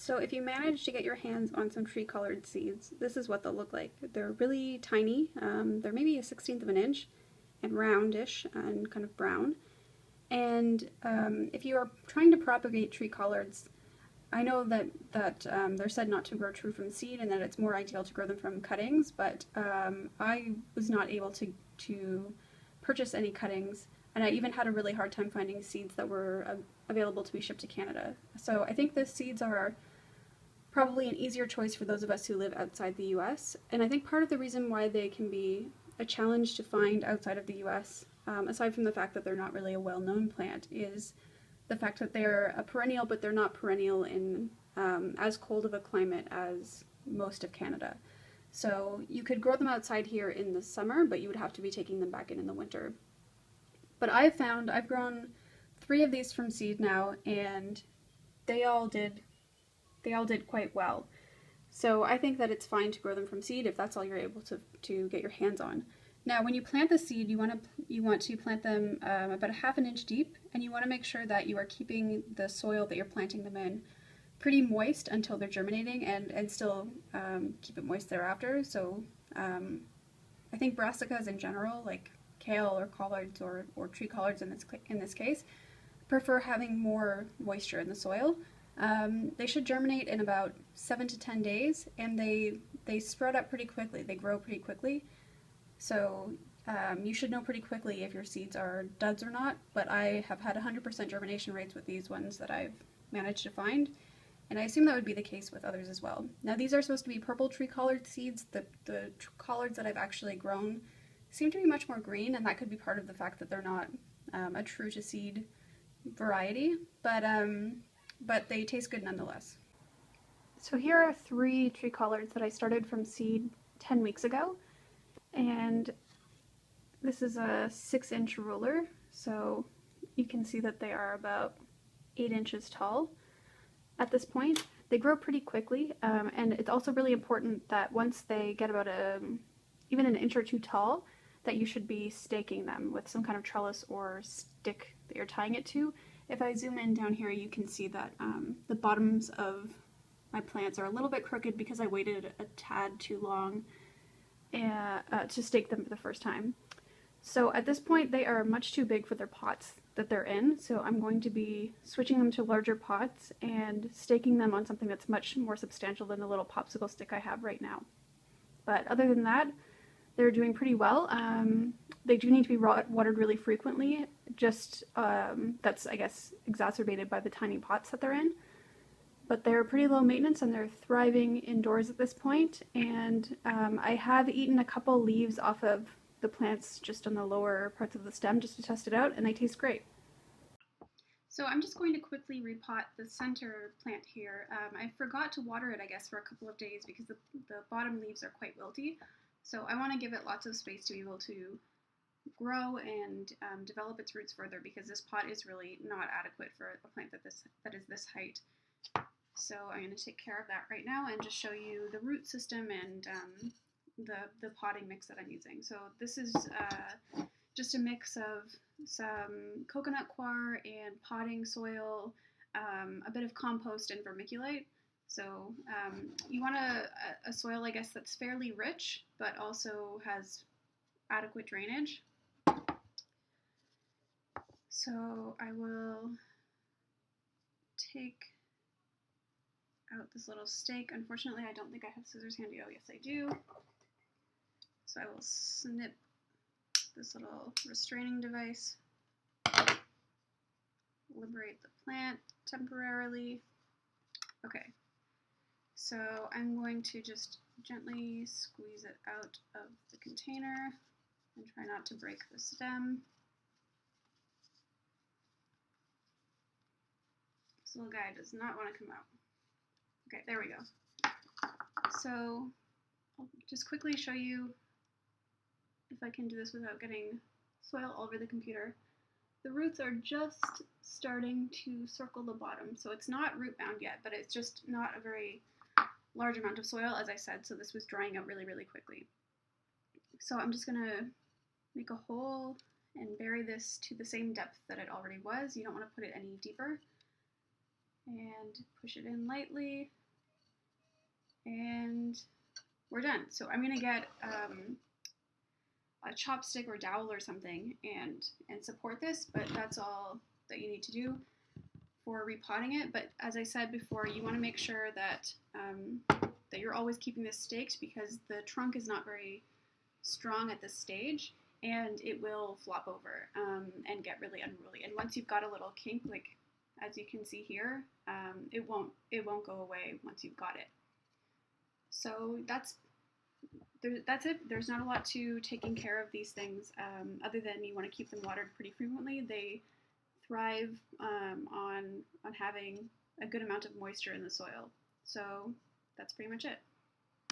So if you manage to get your hands on some tree colored seeds, this is what they'll look like. They're really tiny. They're maybe a 16th of an inch and roundish and kind of brown. And if you are trying to propagate tree collards, I know that they're said not to grow true from seed and that it's more ideal to grow them from cuttings, but I was not able to purchase any cuttings, and I even had a really hard time finding seeds that were available to be shipped to Canada. So I think the seeds are probably an easier choice for those of us who live outside the US, and I think part of the reason why they can be a challenge to find outside of the US, aside from the fact that they're not really a well-known plant, is the fact that they're a perennial, but they're not perennial in as cold of a climate as most of Canada. So you could grow them outside here in the summer, but you would have to be taking them back in the winter. But I've grown 3 of these from seed now, and they all did quite well. So I think that it's fine to grow them from seed if that's all you're able to get your hands on. Now, when you plant the seed, you want to plant them about a half an inch deep, and you want to make sure that you are keeping the soil that you're planting them in pretty moist until they're germinating, and still keep it moist thereafter. So I think brassicas in general, like kale or collards or tree collards in this case, prefer having more moisture in the soil. They should germinate in about 7 to 10 days, and they spread up pretty quickly. They grow pretty quickly. So you should know pretty quickly if your seeds are duds or not, but I have had 100% germination rates with these ones that I've managed to find, and I assume that would be the case with others as well. Now, these are supposed to be purple tree collard seeds. The collards that I've actually grown seem to be much more green, and that could be part of the fact that they're not a true to seed variety, but they taste good nonetheless. So here are 3 tree collards that I started from seed 10 weeks ago, and this is a 6-inch ruler, so you can see that they are about 8 inches tall at this point. They grow pretty quickly, and it's also really important that once they get about even an inch or 2 tall, that you should be staking them with some kind of trellis or stick that you're tying it to. If I zoom in down here, you can see that the bottoms of my plants are a little bit crooked because I waited a tad too long to stake them for the first time. So at this point, they are much too big for their pots that they're in, so I'm going to be switching them to larger pots and staking them on something that's much more substantial than the little popsicle stick I have right now. But other than that, they're doing pretty well. They do need to be watered really frequently, just that's, I guess, exacerbated by the tiny pots that they're in. But they're pretty low maintenance and they're thriving indoors at this point, and I have eaten a couple leaves off of the plants just on the lower parts of the stem just to test it out, and they taste great. So I'm just going to quickly repot the center plant here. I forgot to water it, I guess, for a couple of days because the bottom leaves are quite wilty. So I want to give it lots of space to be able to grow and develop its roots further, because this pot is really not adequate for a plant that is this height. So I'm going to take care of that right now and just show you the root system and the potting mix that I'm using. So this is just a mix of some coconut coir and potting soil, a bit of compost and vermiculite. So you want a soil, I guess, that's fairly rich, but also has adequate drainage. So I will take out this little stake. Unfortunately, I don't think I have scissors handy. Oh, yes, I do. So I will snip this little restraining device, liberate the plant temporarily. Okay, so I'm going to just gently squeeze it out of the container and try not to break the stem. This little guy does not want to come out. Okay, there we go. So I'll just quickly show you if I can do this without getting soil all over the computer. The roots are just starting to circle the bottom, so it's not root bound yet, but it's just not a very large amount of soil, as I said, so this was drying out really, really quickly. So I'm just going to make a hole and bury this to the same depth that it already was. You don't want to put it any deeper. and push it in lightly, and we're done. So I'm gonna get a chopstick or dowel or something and support this, but that's all that you need to do for repotting it. But as I said before, you want to make sure that that you're always keeping this staked, because the trunk is not very strong at this stage, and it will flop over and get really unruly. And once you've got a little kink, like as you can see here, it won't go away once you've got it. So that's it. There's not a lot to taking care of these things other than you want to keep them watered pretty frequently. They thrive on having a good amount of moisture in the soil. So that's pretty much it.